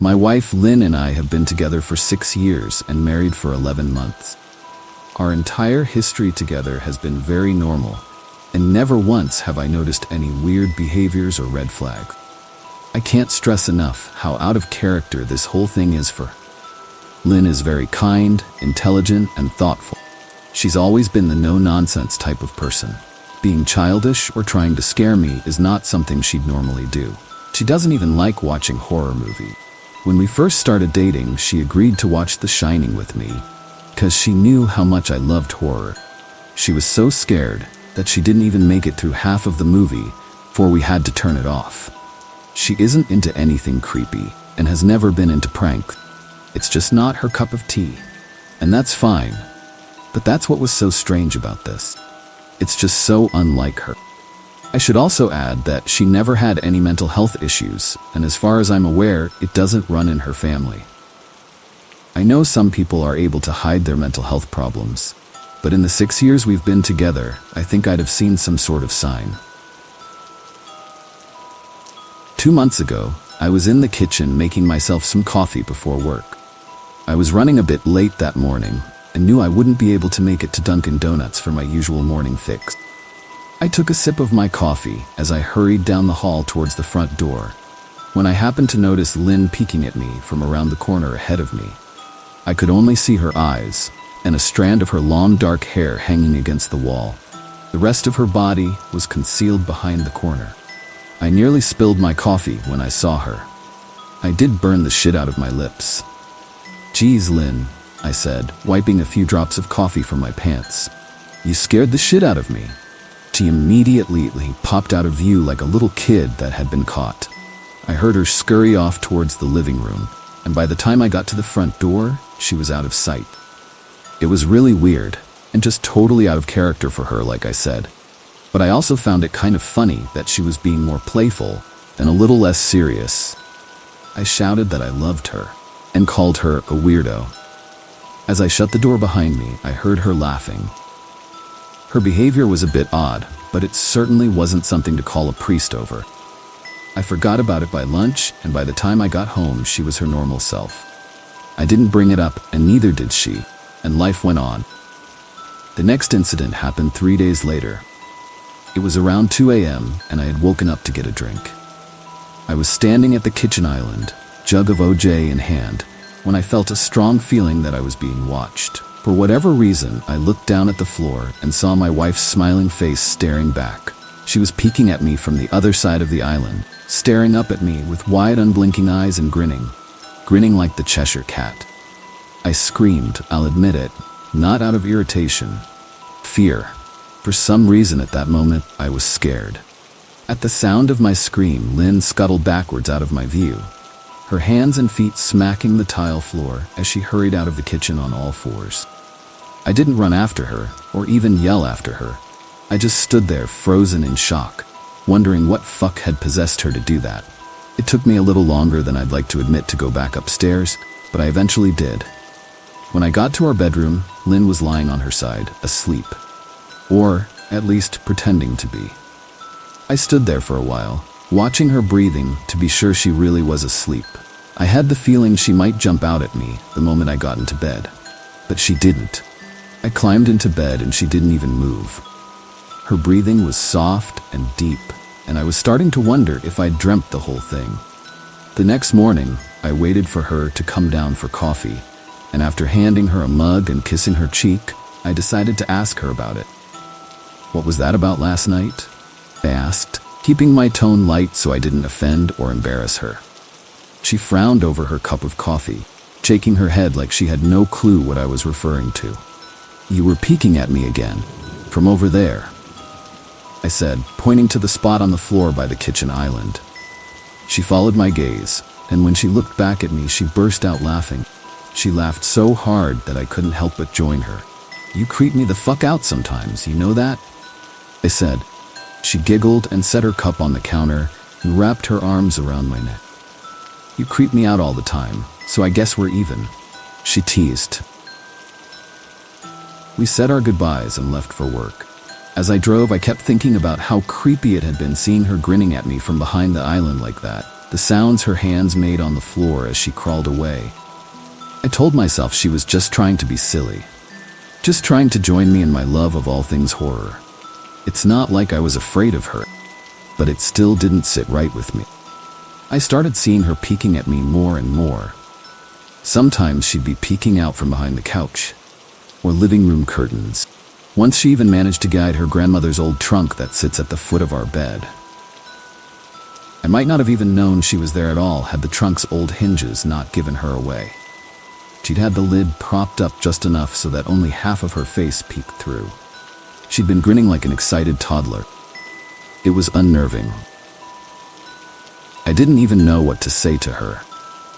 My wife Lynn and I have been together for 6 years and married for 11 months. Our entire history together has been very normal, and never once have I noticed any weird behaviors or red flags. I can't stress enough how out of character this whole thing is for her. Lynn is very kind, intelligent, and thoughtful. She's always been the no-nonsense type of person. Being childish or trying to scare me is not something she'd normally do. She doesn't even like watching horror movies. When we first started dating, she agreed to watch The Shining with me, because she knew how much I loved horror. She was so scared that she didn't even make it through half of the movie before we had to turn it off. She isn't into anything creepy and has never been into pranks. It's just not her cup of tea, and that's fine. But that's what was so strange about this. It's just so unlike her. I should also add that she never had any mental health issues, and as far as I'm aware, it doesn't run in her family. I know some people are able to hide their mental health problems, but in the 6 years we've been together, I think I'd have seen some sort of sign. 2 months ago, I was in the kitchen making myself some coffee before work. I was running a bit late that morning and knew I wouldn't be able to make it to Dunkin' Donuts for my usual morning fix. I took a sip of my coffee as I hurried down the hall towards the front door, when I happened to notice Lynn peeking at me from around the corner ahead of me. I could only see her eyes and a strand of her long dark hair hanging against the wall. The rest of her body was concealed behind the corner. I nearly spilled my coffee when I saw her. I did burn the shit out of my lips. "Geez, Lynn," I said, wiping a few drops of coffee from my pants. "You scared the shit out of me." She immediately popped out of view like a little kid that had been caught. I heard her scurry off towards the living room, and by the time I got to the front door, she was out of sight. It was really weird, and just totally out of character for her, like I said. But I also found it kind of funny that she was being more playful and a little less serious. I shouted that I loved her, and called her a weirdo. As I shut the door behind me, I heard her laughing. Her behavior was a bit odd, but it certainly wasn't something to call a priest over. I forgot about it by lunch, and by the time I got home, she was her normal self. I didn't bring it up, and neither did she, and life went on. The next incident happened 3 days later. It was around 2 a.m., and I had woken up to get a drink. I was standing at the kitchen island, jug of OJ in hand, when I felt a strong feeling that I was being watched. For whatever reason, I looked down at the floor and saw my wife's smiling face staring back. She was peeking at me from the other side of the island, staring up at me with wide, unblinking eyes and grinning like the Cheshire Cat. I screamed, I'll admit it, not out of irritation, fear. For some reason at that moment, I was scared. At the sound of my scream, Lynn scuttled backwards out of my view, her hands and feet smacking the tile floor as she hurried out of the kitchen on all fours. I didn't run after her, or even yell after her. I just stood there frozen in shock, wondering what fuck had possessed her to do that. It took me a little longer than I'd like to admit to go back upstairs, but I eventually did. When I got to our bedroom, Lynn was lying on her side, asleep. Or, at least, pretending to be. I stood there for a while, watching her breathing to be sure she really was asleep. I had the feeling she might jump out at me the moment I got into bed, but she didn't. I climbed into bed and she didn't even move. Her breathing was soft and deep, and I was starting to wonder if I'd dreamt the whole thing. The next morning, I waited for her to come down for coffee, and after handing her a mug and kissing her cheek, I decided to ask her about it. "What was that about last night?" I asked, keeping my tone light so I didn't offend or embarrass her. She frowned over her cup of coffee, shaking her head like she had no clue what I was referring to. "You were peeking at me again, from over there," I said, pointing to the spot on the floor by the kitchen island. She followed my gaze, and when she looked back at me, she burst out laughing. She laughed so hard that I couldn't help but join her. "You creep me the fuck out sometimes, you know that?" I said. She giggled and set her cup on the counter and wrapped her arms around my neck. "You creep me out all the time, so I guess we're even," she teased. We said our goodbyes and left for work. As I drove, I kept thinking about how creepy it had been seeing her grinning at me from behind the island like that, the sounds her hands made on the floor as she crawled away. I told myself she was just trying to be silly, just trying to join me in my love of all things horror. It's not like I was afraid of her, but it still didn't sit right with me. I started seeing her peeking at me more and more. Sometimes she'd be peeking out from behind the couch or living room curtains. Once she even managed to guide her grandmother's old trunk that sits at the foot of our bed. I might not have even known she was there at all had the trunk's old hinges not given her away. She'd had the lid propped up just enough so that only half of her face peeked through. She'd been grinning like an excited toddler. It was unnerving. I didn't even know what to say to her.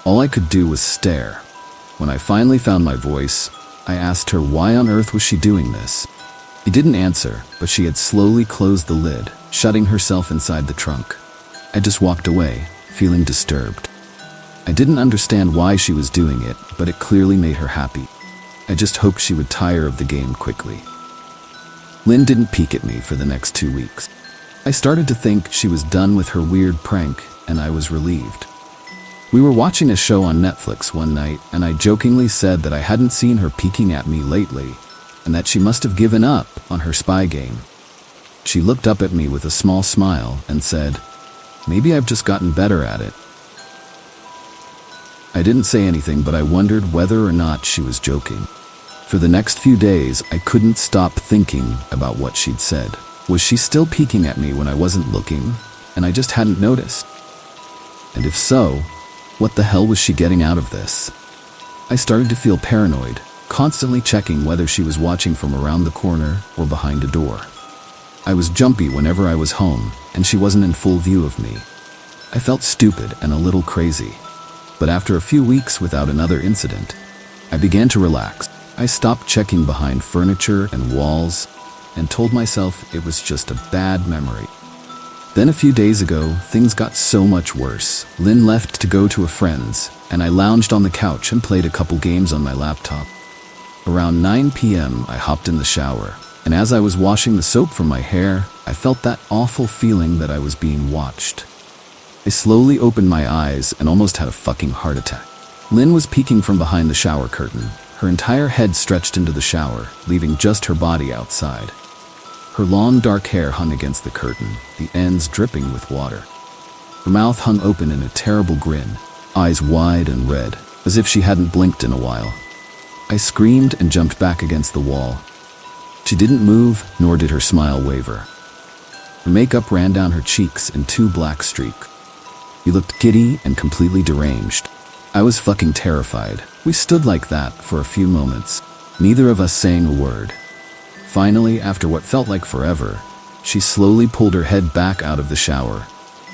All I could do was stare. When I finally found my voice, I asked her why on earth was she doing this. She didn't answer, but she had slowly closed the lid, shutting herself inside the trunk. I just walked away, feeling disturbed. I didn't understand why she was doing it, but it clearly made her happy. I just hoped she would tire of the game quickly. Lynn didn't peek at me for the next 2 weeks. I started to think she was done with her weird prank, and I was relieved. We were watching a show on Netflix one night, and I jokingly said that I hadn't seen her peeking at me lately, and that she must have given up on her spy game. She looked up at me with a small smile and said, "Maybe I've just gotten better at it." I didn't say anything, but I wondered whether or not she was joking. For the next few days, I couldn't stop thinking about what she'd said. Was she still peeking at me when I wasn't looking, and I just hadn't noticed? And if so, what the hell was she getting out of this? I started to feel paranoid, constantly checking whether she was watching from around the corner or behind a door. I was jumpy whenever I was home, and she wasn't in full view of me. I felt stupid and a little crazy. But after a few weeks without another incident, I began to relax. I stopped checking behind furniture and walls and told myself it was just a bad memory. Then a few days ago, things got so much worse. Lynn left to go to a friend's, and I lounged on the couch and played a couple games on my laptop. Around 9 p.m., I hopped in the shower, and as I was washing the soap from my hair, I felt that awful feeling that I was being watched. I slowly opened my eyes and almost had a fucking heart attack. Lynn was peeking from behind the shower curtain, her entire head stretched into the shower, leaving just her body outside. Her long dark hair hung against the curtain, the ends dripping with water. Her mouth hung open in a terrible grin, eyes wide and red, as if she hadn't blinked in a while. I screamed and jumped back against the wall. She didn't move, nor did her smile waver. Her makeup ran down her cheeks in 2 black streaks. She looked giddy and completely deranged. I was fucking terrified. We stood like that for a few moments, neither of us saying a word. Finally, after what felt like forever, she slowly pulled her head back out of the shower,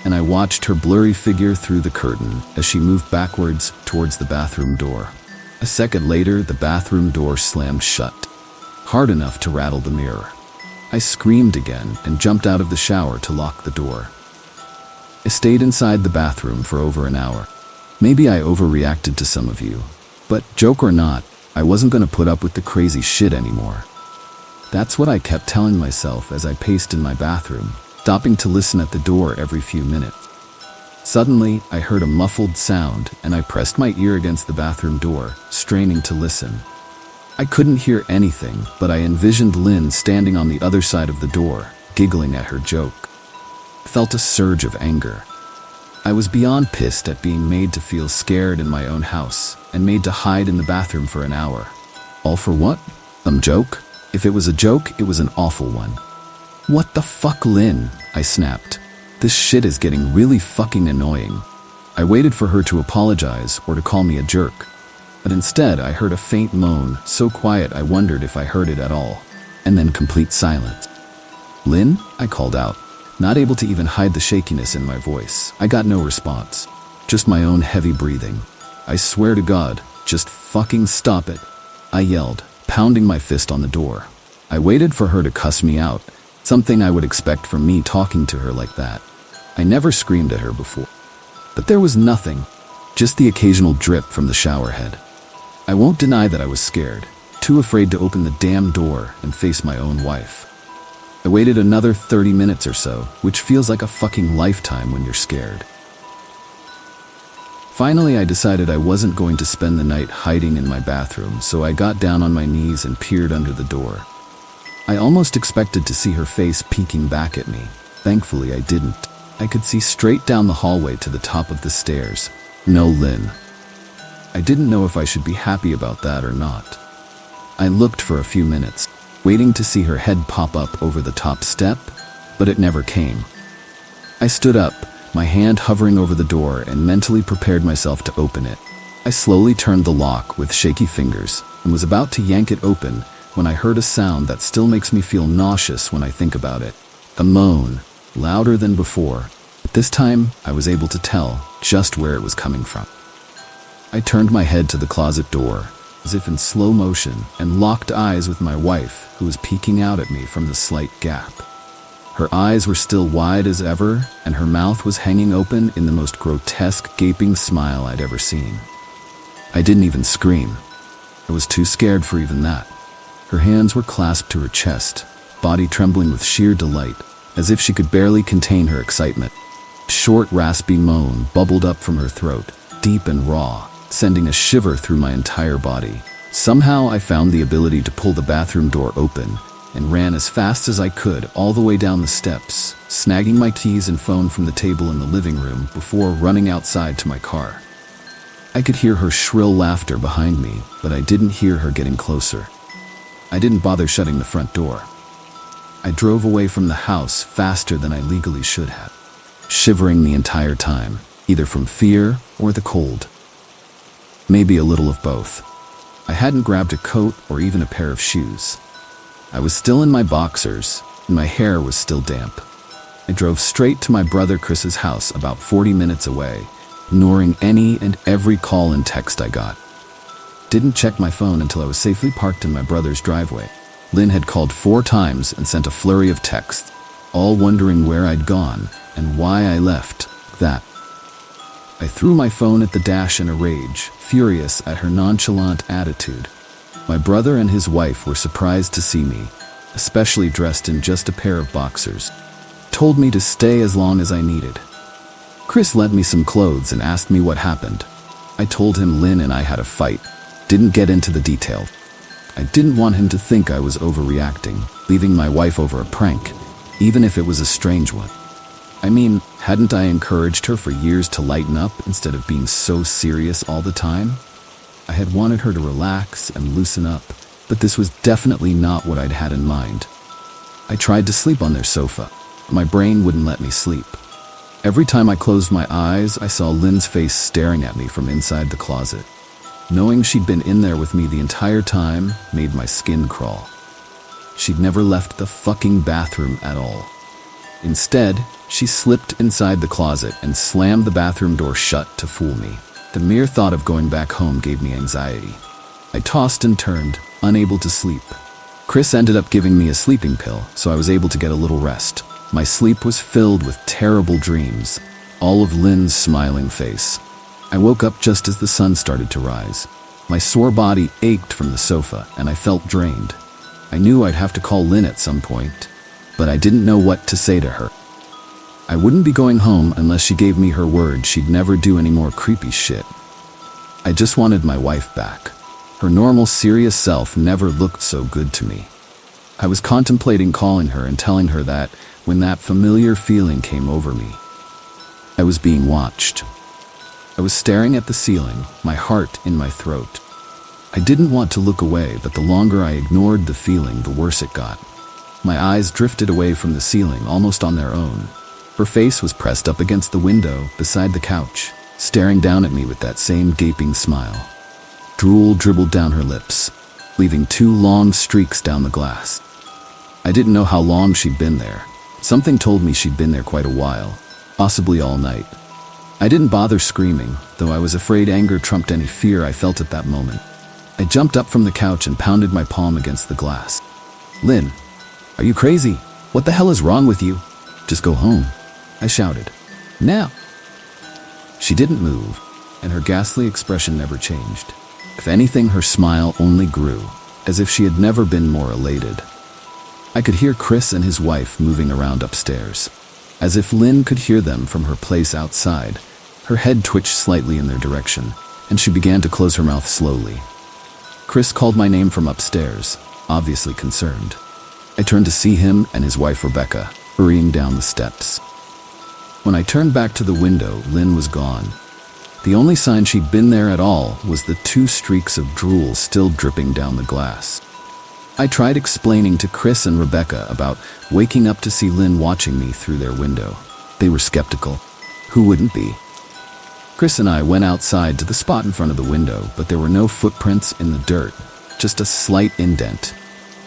and I watched her blurry figure through the curtain as she moved backwards towards the bathroom door. A second later, the bathroom door slammed shut, hard enough to rattle the mirror. I screamed again and jumped out of the shower to lock the door. I stayed inside the bathroom for over an hour. Maybe I overreacted to some of you, but joke or not, I wasn't going to put up with the crazy shit anymore. That's what I kept telling myself as I paced in my bathroom, stopping to listen at the door every few minutes. Suddenly, I heard a muffled sound, and I pressed my ear against the bathroom door, straining to listen. I couldn't hear anything, but I envisioned Lynn standing on the other side of the door, giggling at her joke. I felt a surge of anger. I was beyond pissed at being made to feel scared in my own house, and made to hide in the bathroom for an hour. All for what? Some joke? If it was a joke, it was an awful one. What the fuck, Lynn? I snapped. This shit is getting really fucking annoying. I waited for her to apologize or to call me a jerk, but instead I heard a faint moan, so quiet I wondered if I heard it at all, and then complete silence. Lynn? I called out, not able to even hide the shakiness in my voice. I got no response, just my own heavy breathing. I swear to God, just fucking stop it, I yelled, pounding my fist on the door. I waited for her to cuss me out, something I would expect from me talking to her like that. I never screamed at her before. But there was nothing, just the occasional drip from the shower head. I won't deny that I was scared, too afraid to open the damn door and face my own wife. I waited another 30 minutes or so, which feels like a fucking lifetime when you're scared. Finally, I decided I wasn't going to spend the night hiding in my bathroom, so I got down on my knees and peered under the door. I almost expected to see her face peeking back at me. Thankfully, I didn't. I could see straight down the hallway to the top of the stairs. No Lynn. I didn't know if I should be happy about that or not. I looked for a few minutes, waiting to see her head pop up over the top step, but it never came. I stood up, my hand hovering over the door, and mentally prepared myself to open it. I slowly turned the lock with shaky fingers and was about to yank it open when I heard a sound that still makes me feel nauseous when I think about it. A moan, louder than before, but this time I was able to tell just where it was coming from. I turned my head to the closet door, as if in slow motion, and locked eyes with my wife, who was peeking out at me from the slight gap. Her eyes were still wide as ever, and her mouth was hanging open in the most grotesque, gaping smile I'd ever seen. I didn't even scream. I was too scared for even that. Her hands were clasped to her chest, body trembling with sheer delight, as if she could barely contain her excitement. A short, raspy moan bubbled up from her throat, deep and raw, sending a shiver through my entire body. Somehow I found the ability to pull the bathroom door open and ran as fast as I could all the way down the steps, snagging my keys and phone from the table in the living room before running outside to my car. I could hear her shrill laughter behind me, but I didn't hear her getting closer. I didn't bother shutting the front door. I drove away from the house faster than I legally should have, shivering the entire time, either from fear or the cold. Maybe a little of both. I hadn't grabbed a coat or even a pair of shoes. I was still in my boxers, and my hair was still damp. I drove straight to my brother Chris's house about 40 minutes away, ignoring any and every call and text I got. Didn't check my phone until I was safely parked in my brother's driveway. Lynn had called 4 times and sent a flurry of texts, all wondering where I'd gone and why I left that. I threw my phone at the dash in a rage, furious at her nonchalant attitude. My brother and his wife were surprised to see me, especially dressed in just a pair of boxers. Told me to stay as long as I needed. Chris lent me some clothes and asked me what happened. I told him Lynn and I had a fight. Didn't get into the detail. I didn't want him to think I was overreacting, leaving my wife over a prank, even if it was a strange one. I mean, hadn't I encouraged her for years to lighten up instead of being so serious all the time? I had wanted her to relax and loosen up, but this was definitely not what I'd had in mind. I tried to sleep on their sofa. My brain wouldn't let me sleep. Every time I closed my eyes, I saw Lynn's face staring at me from inside the closet. Knowing she'd been in there with me the entire time made my skin crawl. She'd never left the fucking bathroom at all. Instead, she slipped inside the closet and slammed the bathroom door shut to fool me. The mere thought of going back home gave me anxiety. I tossed and turned, unable to sleep. Chris ended up giving me a sleeping pill, so I was able to get a little rest. My sleep was filled with terrible dreams, all of Lynn's smiling face. I woke up just as the sun started to rise. My sore body ached from the sofa, and I felt drained. I knew I'd have to call Lynn at some point, but I didn't know what to say to her. I wouldn't be going home unless she gave me her word she'd never do any more creepy shit. I just wanted my wife back. Her normal, serious self never looked so good to me. I was contemplating calling her and telling her that when that familiar feeling came over me. I was being watched. I was staring at the ceiling, my heart in my throat. I didn't want to look away, but the longer I ignored the feeling, the worse it got. My eyes drifted away from the ceiling almost on their own. Her face was pressed up against the window beside the couch, staring down at me with that same gaping smile. Drool dribbled down her lips, leaving 2 long streaks down the glass. I didn't know how long she'd been there. Something told me she'd been there quite a while, possibly all night. I didn't bother screaming, though I was afraid anger trumped any fear I felt at that moment. I jumped up from the couch and pounded my palm against the glass. "Lynn, are you crazy? What the hell is wrong with you? Just go home," I shouted. "Now." She didn't move, and her ghastly expression never changed. If anything, her smile only grew, as if she had never been more elated. I could hear Chris and his wife moving around upstairs. As if Lynn could hear them from her place outside, Her head twitched slightly in their direction, and she began to close her mouth slowly. Chris called my name from upstairs, obviously concerned. I turned to see him and his wife Rebecca hurrying down the steps. When I turned back to the window, Lynn was gone. The only sign she'd been there at all was the 2 streaks of drool still dripping down the glass. I tried explaining to Chris and Rebecca about waking up to see Lynn watching me through their window. They were skeptical. Who wouldn't be? Chris and I went outside to the spot in front of the window, but there were no footprints in the dirt, just a slight indent.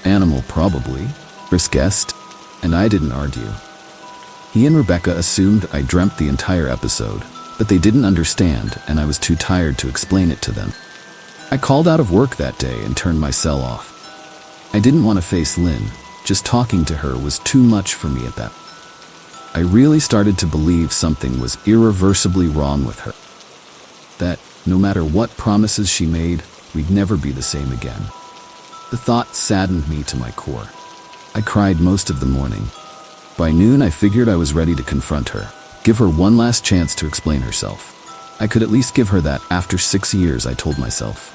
Animal, probably, Chris guessed, and I didn't argue. He and Rebecca assumed I dreamt the entire episode, but they didn't understand, and I was too tired to explain it to them. I called out of work that day and turned my cell off. I didn't want to face Lynn. Just talking to her was too much for me at that. I really started to believe something was irreversibly wrong with her. That, no matter what promises she made, we'd never be the same again. The thought saddened me to my core. I cried most of the morning. By noon, I figured I was ready to confront her, give her one last chance to explain herself. I could at least give her that after 6 years, I told myself.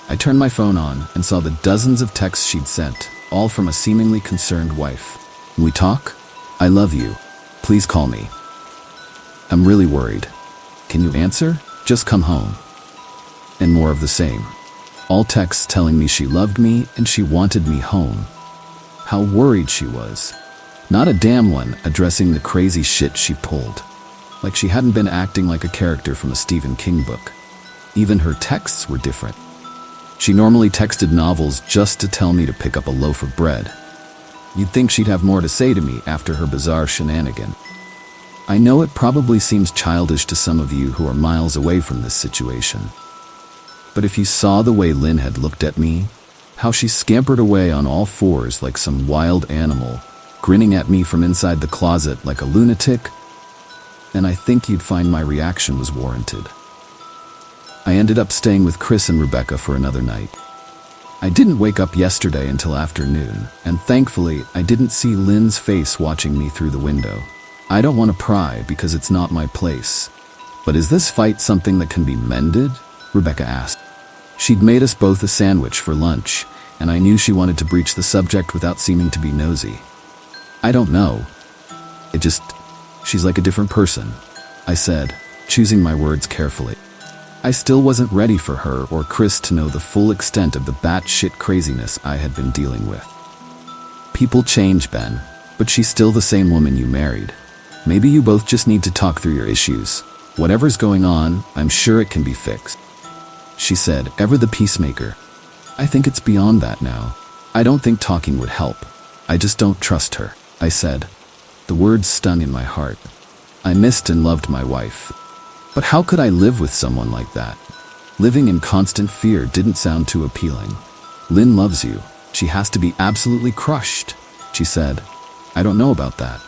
I turned my phone on and saw the dozens of texts she'd sent, all from a seemingly concerned wife. "We talk? I love you. Please call me. I'm really worried. Can you answer? Just come home." And more of the same. All texts telling me she loved me and she wanted me home. How worried she was. Not a damn one addressing the crazy shit she pulled. Like she hadn't been acting like a character from a Stephen King book. Even her texts were different. She normally texted novels just to tell me to pick up a loaf of bread. You'd think she'd have more to say to me after her bizarre shenanigan. I know it probably seems childish to some of you who are miles away from this situation. But if you saw the way Lynn had looked at me, how she scampered away on all fours like some wild animal, grinning at me from inside the closet like a lunatic, then I think you'd find my reaction was warranted. I ended up staying with Chris and Rebecca for another night. I didn't wake up yesterday until afternoon, and thankfully I didn't see Lynn's face watching me through the window. I don't want to pry because it's not my place. But is this fight something that can be mended? Rebecca asked. She'd made us both a sandwich for lunch, and I knew she wanted to breach the subject without seeming to be nosy. I don't know. She's like a different person, I said, choosing my words carefully. I still wasn't ready for her or Chris to know the full extent of the batshit craziness I had been dealing with. People change, Ben, but she's still the same woman you married. Maybe you both just need to talk through your issues. Whatever's going on, I'm sure it can be fixed. She said, ever the peacemaker. I think it's beyond that now. I don't think talking would help. I just don't trust her, I said. The words stung in my heart. I missed and loved my wife. But how could I live with someone like that? Living in constant fear didn't sound too appealing. Lynn loves you. She has to be absolutely crushed, she said. I don't know about that.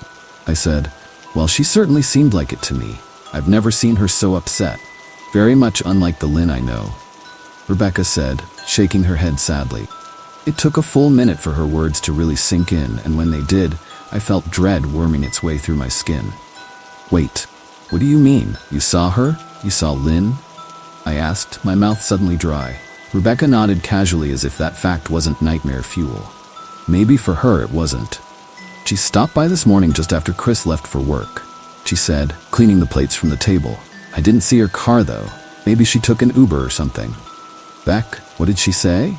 I said, well, she certainly seemed like it to me. I've never seen her so upset. Very much unlike the Lynn I know. Rebecca said, shaking her head sadly. It took a full minute for her words to really sink in, and when they did, I felt dread worming its way through my skin. Wait. What do you mean? You saw her? You saw Lynn? I asked, my mouth suddenly dry. Rebecca nodded casually as if that fact wasn't nightmare fuel. Maybe for her it wasn't. She stopped by this morning just after Chris left for work, she said, cleaning the plates from the table. I didn't see her car though. Maybe she took an Uber or something. Beck, what did she say?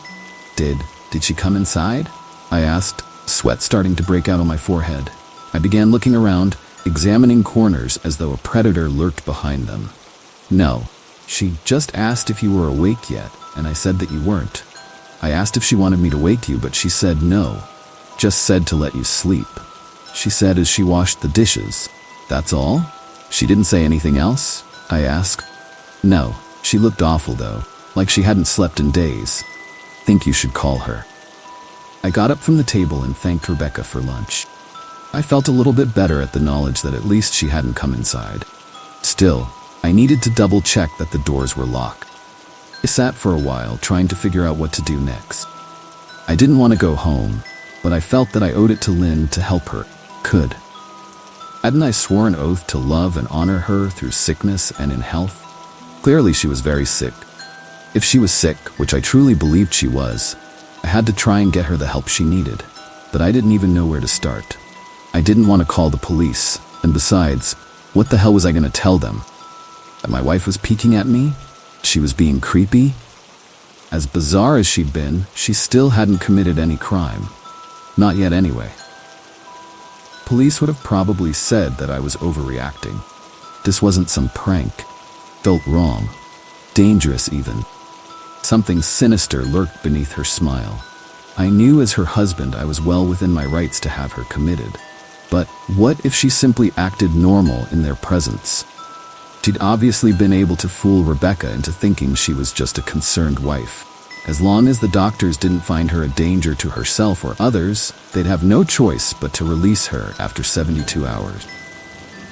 Did she come inside? I asked, sweat starting to break out on my forehead. I began looking around, examining corners as though a predator lurked behind them. No, she just asked if you were awake yet, and I said that you weren't. I asked if she wanted me to wake you, but she said no. Just said to let you sleep. She said as she washed the dishes. That's all? She didn't say anything else? I asked. No, she looked awful though, like she hadn't slept in days. Think you should call her. I got up from the table and thanked Rebecca for lunch. I felt a little bit better at the knowledge that at least she hadn't come inside. Still, I needed to double check that the doors were locked. I sat for a while trying to figure out what to do next. I didn't want to go home, but I felt that I owed it to Lynn to help her. Hadn't I sworn an oath to love and honor her through sickness and in health? Clearly she was very sick. If she was sick, which I truly believed she was, I had to try and get her the help she needed, but I didn't even know where to start. I didn't want to call the police, and besides, what the hell was I going to tell them? That my wife was peeking at me? She was being creepy? As bizarre as she'd been, she still hadn't committed any crime. Not yet anyway. Police would have probably said that I was overreacting. This wasn't some prank. Felt wrong. Dangerous even. Something sinister lurked beneath her smile. I knew as her husband I was well within my rights to have her committed. But what if she simply acted normal in their presence? She'd obviously been able to fool Rebecca into thinking she was just a concerned wife. As long as the doctors didn't find her a danger to herself or others, they'd have no choice but to release her after 72 hours.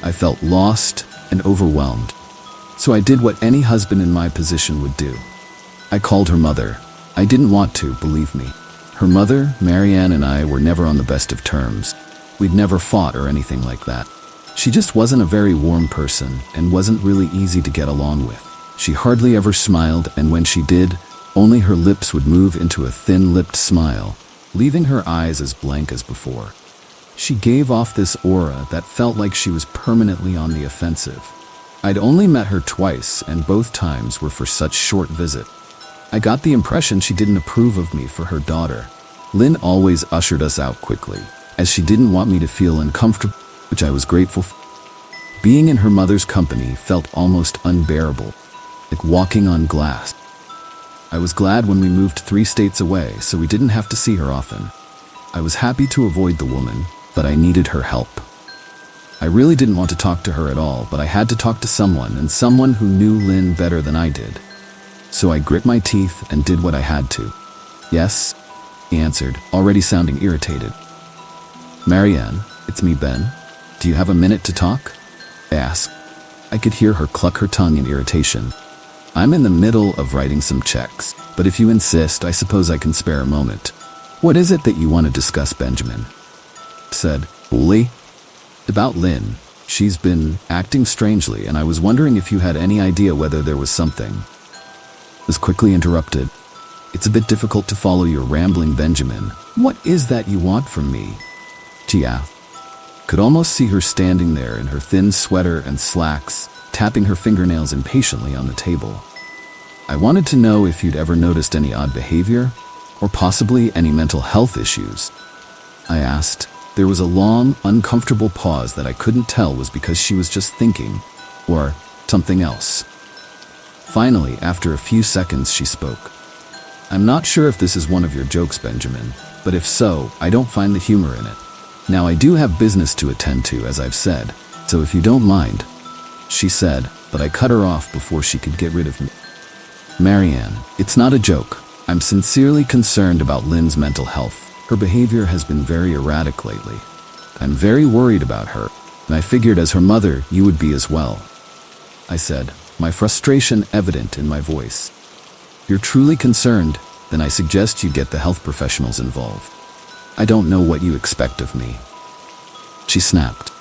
I felt lost and overwhelmed. So I did what any husband in my position would do. I called her mother. I didn't want to, believe me. Her mother, Marianne, and I were never on the best of terms. We'd never fought or anything like that. She just wasn't a very warm person and wasn't really easy to get along with. She hardly ever smiled, and when she did, only her lips would move into a thin-lipped smile, leaving her eyes as blank as before. She gave off this aura that felt like she was permanently on the offensive. I'd only met her twice, and both times were for such short visit. I got the impression she didn't approve of me for her daughter. Lynn always ushered us out quickly, as she didn't want me to feel uncomfortable, which I was grateful for. Being in her mother's company felt almost unbearable, like walking on glass. I was glad when we moved 3 states away so we didn't have to see her often. I was happy to avoid the woman, but I needed her help. I really didn't want to talk to her at all, but I had to talk to someone, and someone who knew Lynn better than I did. So I grit my teeth and did what I had to. "Yes," he answered, already sounding irritated. "Marianne, it's me, Ben. Do you have a minute to talk?" I asked. I could hear her cluck her tongue in irritation. "I'm in the middle of writing some checks, but if you insist, I suppose I can spare a moment." "What is it that you want to discuss, Benjamin?" said, coolly. "About Lynn. She's been acting strangely, and I was wondering if you had any idea whether there was something." Was quickly interrupted. "It's a bit difficult to follow your rambling, Benjamin. What is that you want from me?" she asked. Could almost see her standing there in her thin sweater and slacks, tapping her fingernails impatiently on the table. "I wanted to know if you'd ever noticed any odd behavior, or possibly any mental health issues," I asked. There was a long, uncomfortable pause that I couldn't tell was because she was just thinking, or something else. Finally, after a few seconds, she spoke. "I'm not sure if this is one of your jokes, Benjamin, but if so, I don't find the humor in it. Now, I do have business to attend to, as I've said, so if you don't mind," she said, but I cut her off before she could get rid of me. "Marianne, it's not a joke. I'm sincerely concerned about Lynn's mental health. Her behavior has been very erratic lately. I'm very worried about her, and I figured as her mother, you would be as well," I said, my frustration evident in my voice. "If you're truly concerned, then I suggest you get the health professionals involved. I don't know what you expect of me." She snapped.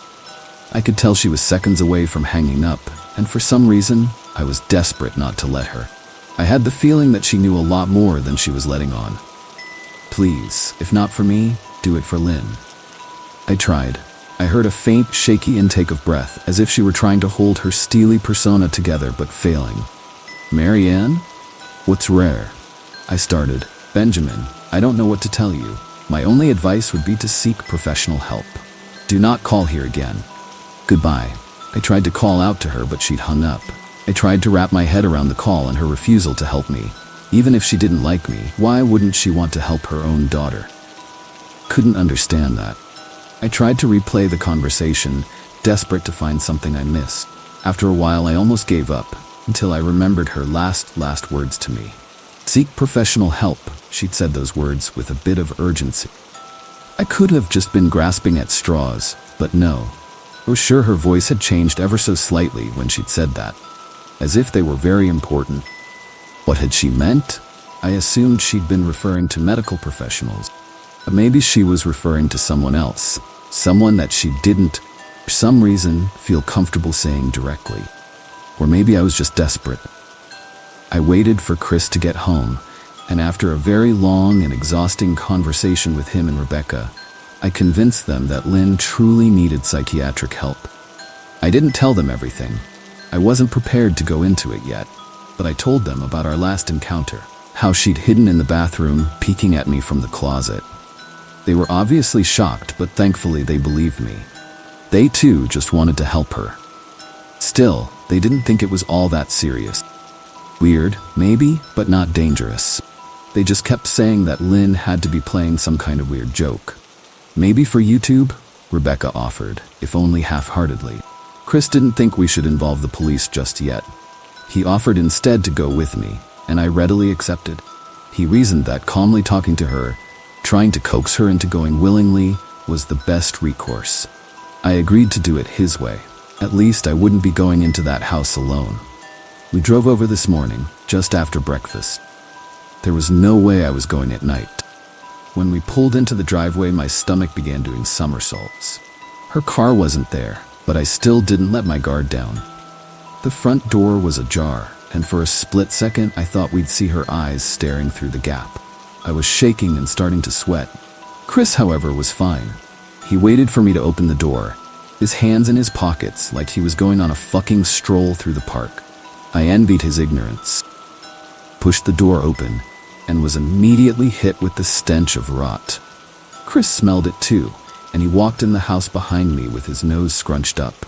I could tell she was seconds away from hanging up, and for some reason, I was desperate not to let her. I had the feeling that she knew a lot more than she was letting on. "Please, if not for me, do it for Lynn." I tried. I heard a faint, shaky intake of breath, as if she were trying to hold her steely persona together but failing. "Marianne? What's rare?" I started. "Benjamin, I don't know what to tell you. My only advice would be to seek professional help. Do not call here again. Goodbye." I tried to call out to her, but she'd hung up. I tried to wrap my head around the call and her refusal to help me. Even if she didn't like me, why wouldn't she want to help her own daughter? Couldn't understand that. I tried to replay the conversation, desperate to find something I missed. After a while, I almost gave up, until I remembered her last words to me. "Seek professional help," she'd said those words with a bit of urgency. I could have just been grasping at straws, but no. I was sure her voice had changed ever so slightly when she'd said that, as if they were very important. What had she meant? I assumed she'd been referring to medical professionals. But maybe she was referring to someone else, someone that she didn't. some reason, feel comfortable saying directly. Or maybe I was just desperate. I waited for Chris to get home, and after a very long and exhausting conversation with him and Rebecca, I convinced them that Lynn truly needed psychiatric help. I didn't tell them everything. I wasn't prepared to go into it yet, but I told them about our last encounter, how she'd hidden in the bathroom, peeking at me from the closet. They were obviously shocked, but thankfully they believed me. They too just wanted to help her. Still, they didn't think it was all that serious. Weird, maybe, but not dangerous. They just kept saying that Lynn had to be playing some kind of weird joke. Maybe for YouTube, Rebecca offered, if only half-heartedly. Chris didn't think we should involve the police just yet. He offered instead to go with me, and I readily accepted. He reasoned that calmly talking to her, trying to coax her into going willingly, was the best recourse. I agreed to do it his way. At least I wouldn't be going into that house alone. We drove over this morning, just after breakfast. There was no way I was going at night. When we pulled into the driveway, my stomach began doing somersaults. Her car wasn't there, but I still didn't let my guard down. The front door was ajar, and for a split second I thought we'd see her eyes staring through the gap. I was shaking and starting to sweat. Chris, however, was fine. He waited for me to open the door, his hands in his pockets like he was going on a fucking stroll through the park. I envied his ignorance. Pushed the door open, and was immediately hit with the stench of rot. Chris smelled it too, and he walked in the house behind me with his nose scrunched up.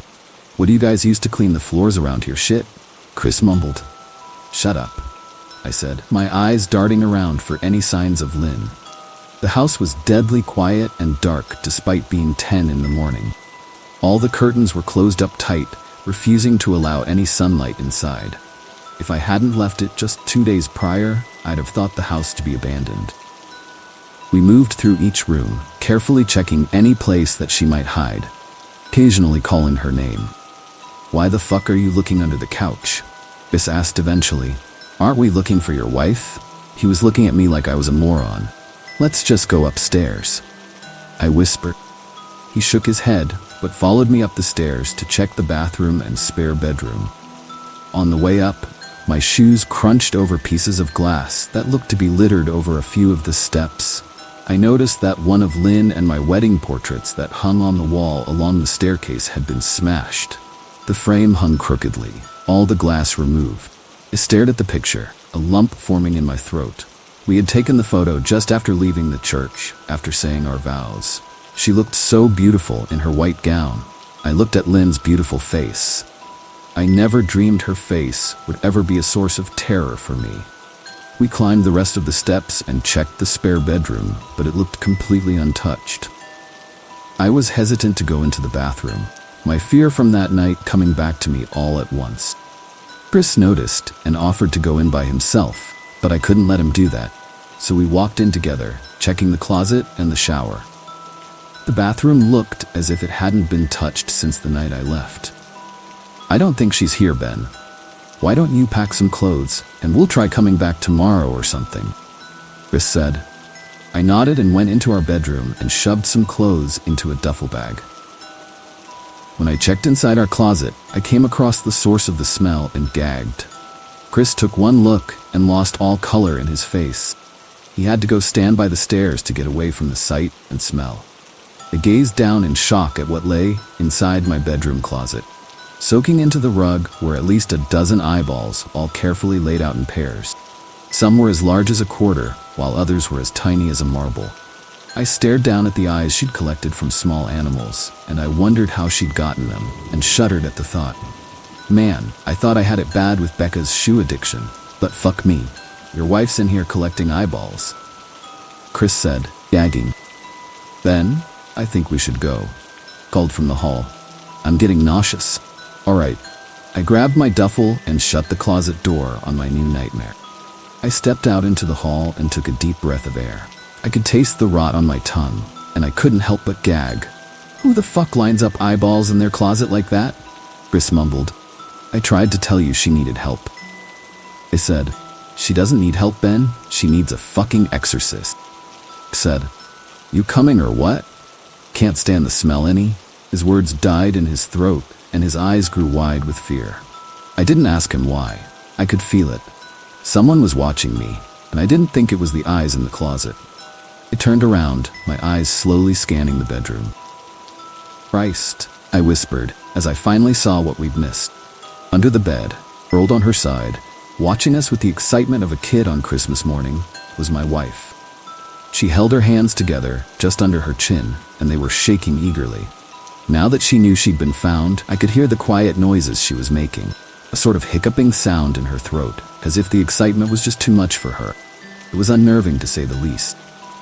"What do you guys use to clean the floors around here, shit?" Chris mumbled. "Shut up," I said, my eyes darting around for any signs of Lynn. The house was deadly quiet and dark despite being 10 in the morning. All the curtains were closed up tight, refusing to allow any sunlight inside. If I hadn't left it just 2 days prior, I'd have thought the house to be abandoned. We moved through each room, carefully checking any place that she might hide, occasionally calling her name. "Why the fuck are you looking under the couch?" Chris asked eventually. "Aren't we looking for your wife?" He was looking at me like I was a moron. "Let's just go upstairs," I whispered. He shook his head, but followed me up the stairs to check the bathroom and spare bedroom. On the way up, my shoes crunched over pieces of glass that looked to be littered over a few of the steps. I noticed that one of Lynn and my wedding portraits that hung on the wall along the staircase had been smashed. The frame hung crookedly, all the glass removed. I stared at the picture, a lump forming in my throat. We had taken the photo just after leaving the church, after saying our vows. She looked so beautiful in her white gown. I looked at Lynn's beautiful face. I never dreamed her face would ever be a source of terror for me. We climbed the rest of the steps and checked the spare bedroom, but it looked completely untouched. I was hesitant to go into the bathroom, my fear from that night coming back to me all at once. Chris noticed and offered to go in by himself, but I couldn't let him do that, so we walked in together, checking the closet and the shower. The bathroom looked as if it hadn't been touched since the night I left. "I don't think she's here, Ben. Why don't you pack some clothes, and we'll try coming back tomorrow or something," Chris said. I nodded and went into our bedroom and shoved some clothes into a duffel bag. When I checked inside our closet, I came across the source of the smell and gagged. Chris took one look and lost all color in his face. He had to go stand by the stairs to get away from the sight and smell. I gazed down in shock at what lay inside my bedroom closet. Soaking into the rug were at least a dozen eyeballs, all carefully laid out in pairs. Some were as large as a quarter, while others were as tiny as a marble. I stared down at the eyes she'd collected from small animals, and I wondered how she'd gotten them, and shuddered at the thought. Man, I thought I had it bad with Becca's shoe addiction, but fuck me. Your wife's in here collecting eyeballs, Chris said, gagging. "Ben, I think we should go," called from the hall. "I'm getting nauseous." "All right." I grabbed my duffel and shut the closet door on my new nightmare. I stepped out into the hall and took a deep breath of air. I could taste the rot on my tongue, and I couldn't help but gag. "Who the fuck lines up eyeballs in their closet like that?" Chris mumbled. "I tried to tell you she needed help," I said. "She doesn't need help, Ben. She needs a fucking exorcist," I said. "You coming or what? Can't stand the smell any?" His words died in his throat, and his eyes grew wide with fear. I didn't ask him why. I could feel it. Someone was watching me, and I didn't think it was the eyes in the closet. I turned around, my eyes slowly scanning the bedroom. "Christ," I whispered, as I finally saw what we'd missed. Under the bed, rolled on her side, watching us with the excitement of a kid on Christmas morning, was my wife. She held her hands together, just under her chin, and they were shaking eagerly. Now that she knew she'd been found, I could hear the quiet noises she was making, a sort of hiccuping sound in her throat, as if the excitement was just too much for her. It was unnerving, to say the least.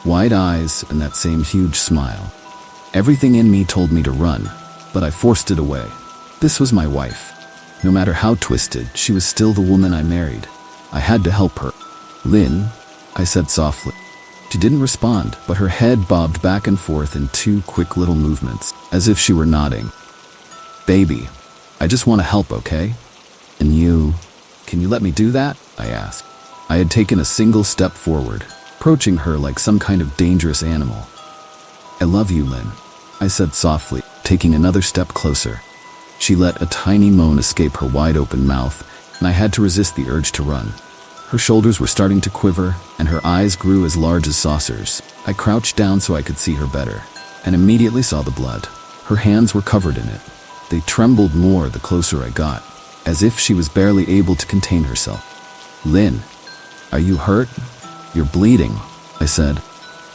Wide eyes and that same huge smile. Everything in me told me to run, but I forced it away. This was my wife. No matter how twisted, she was still the woman I married. I had to help her. "Lynn," I said softly. She didn't respond, but her head bobbed back and forth in 2 quick little movements, as if she were nodding. "Baby, I just want to help, okay? And you, can you let me do that?" I asked. I had taken a single step forward, approaching her like some kind of dangerous animal. "I love you, Lynn," I said softly, taking another step closer. She let a tiny moan escape her wide-open mouth, and I had to resist the urge to run. Her shoulders were starting to quiver, and her eyes grew as large as saucers. I crouched down so I could see her better, and immediately saw the blood. Her hands were covered in it. They trembled more the closer I got, as if she was barely able to contain herself. "Lynn, are you hurt? You're bleeding," I said.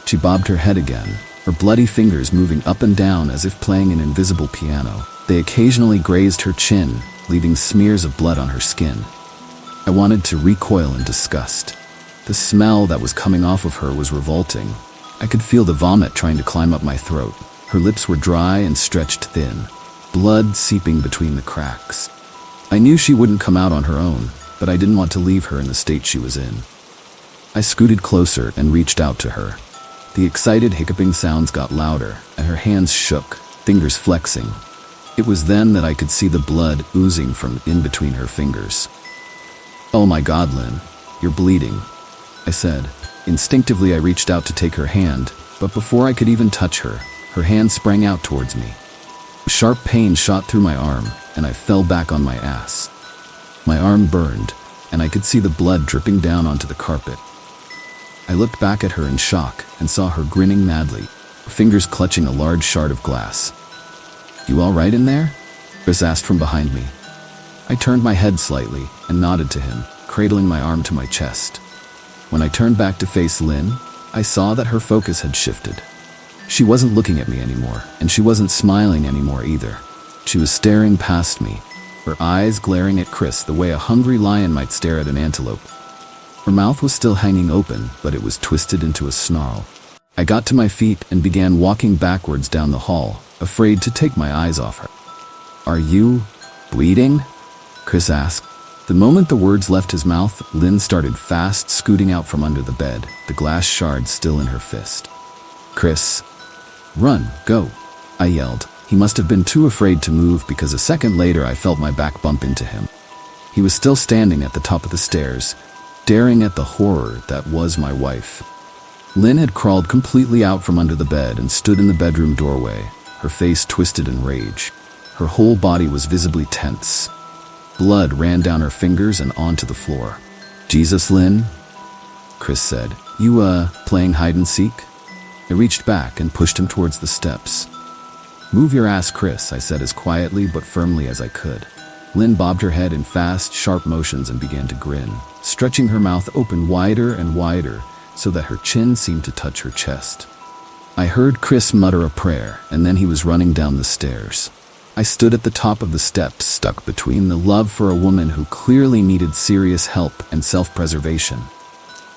She bobbed her head again, her bloody fingers moving up and down as if playing an invisible piano. They occasionally grazed her chin, leaving smears of blood on her skin. I wanted to recoil in disgust. The smell that was coming off of her was revolting. I could feel the vomit trying to climb up my throat. Her lips were dry and stretched thin, blood seeping between the cracks. I knew she wouldn't come out on her own, but I didn't want to leave her in the state she was in. I scooted closer and reached out to her. The excited hiccuping sounds got louder, and her hands shook, fingers flexing. It was then that I could see the blood oozing from in between her fingers. "Oh my God, Lynn, you're bleeding," I said. Instinctively, I reached out to take her hand, but before I could even touch her, her hand sprang out towards me. Sharp pain shot through my arm, and I fell back on my ass. My arm burned, and I could see the blood dripping down onto the carpet. I looked back at her in shock and saw her grinning madly, her fingers clutching a large shard of glass. "You all right in there?" Chris asked from behind me. I turned my head slightly and nodded to him, cradling my arm to my chest. When I turned back to face Lynn, I saw that her focus had shifted. She wasn't looking at me anymore, and she wasn't smiling anymore either. She was staring past me, her eyes glaring at Chris the way a hungry lion might stare at an antelope. Her mouth was still hanging open, but it was twisted into a snarl. I got to my feet and began walking backwards down the hall, afraid to take my eyes off her. "Are you bleeding?" Chris asked. The moment the words left his mouth, Lynn started fast scooting out from under the bed, the glass shard still in her fist. "Chris, run, go," I yelled. He must have been too afraid to move because a second later I felt my back bump into him. He was still standing at the top of the stairs, staring at the horror that was my wife. Lynn had crawled completely out from under the bed and stood in the bedroom doorway, her face twisted in rage. Her whole body was visibly tense. Blood ran down her fingers and onto the floor. "Jesus, Lynn," Chris said. You, playing hide and seek?" I reached back and pushed him towards the steps. "Move your ass, Chris," I said as quietly but firmly as I could. Lynn bobbed her head in fast, sharp motions and began to grin, stretching her mouth open wider and wider so that her chin seemed to touch her chest. I heard Chris mutter a prayer, and then he was running down the stairs. I stood at the top of the steps, stuck between the love for a woman who clearly needed serious help and self-preservation.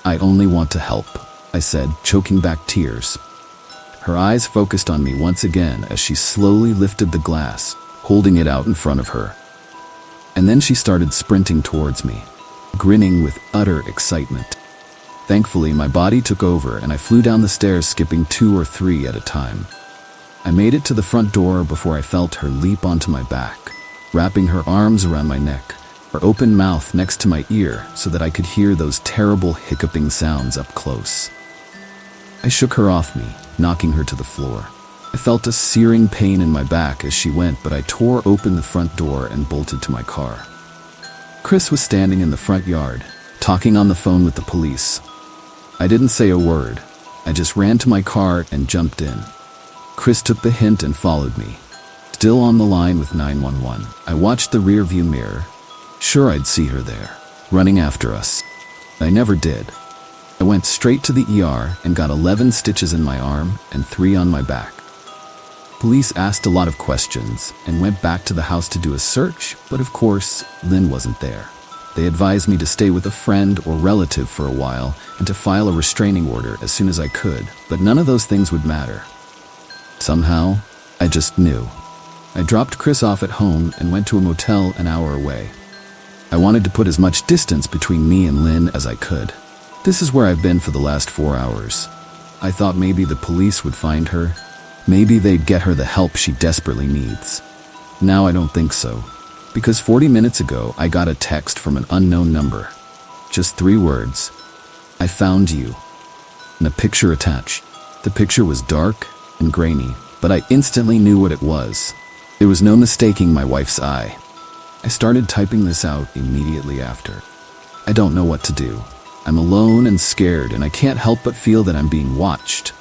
"I only want to help," I said, choking back tears. Her eyes focused on me once again as she slowly lifted the glass, holding it out in front of her. And then she started sprinting towards me, grinning with utter excitement. Thankfully, my body took over and I flew down the stairs, skipping 2 or 3 at a time. I made it to the front door before I felt her leap onto my back, wrapping her arms around my neck, her open mouth next to my ear so that I could hear those terrible hiccuping sounds up close. I shook her off me, knocking her to the floor. I felt a searing pain in my back as she went, but I tore open the front door and bolted to my car. Chris was standing in the front yard, talking on the phone with the police. I didn't say a word. I just ran to my car and jumped in. Chris took the hint and followed me. Still on the line with 911, I watched the rearview mirror. Sure, I'd see her there, running after us. I never did. I went straight to the ER and got 11 stitches in my arm and 3 on my back. Police asked a lot of questions and went back to the house to do a search, but of course, Lynn wasn't there. They advised me to stay with a friend or relative for a while and to file a restraining order as soon as I could, but none of those things would matter. Somehow, I just knew. I dropped Chris off at home and went to a motel an hour away. I wanted to put as much distance between me and Lynn as I could. This is where I've been for the last 4 hours. I thought maybe the police would find her. Maybe they'd get her the help she desperately needs. Now I don't think so, because 40 minutes ago I got a text from an unknown number. Just 3 words. I found you. And a picture attached. The picture was dark and grainy, but I instantly knew what it was. There was no mistaking my wife's eye. I started typing this out immediately after. I don't know what to do. I'm alone and scared, and I can't help but feel that I'm being watched.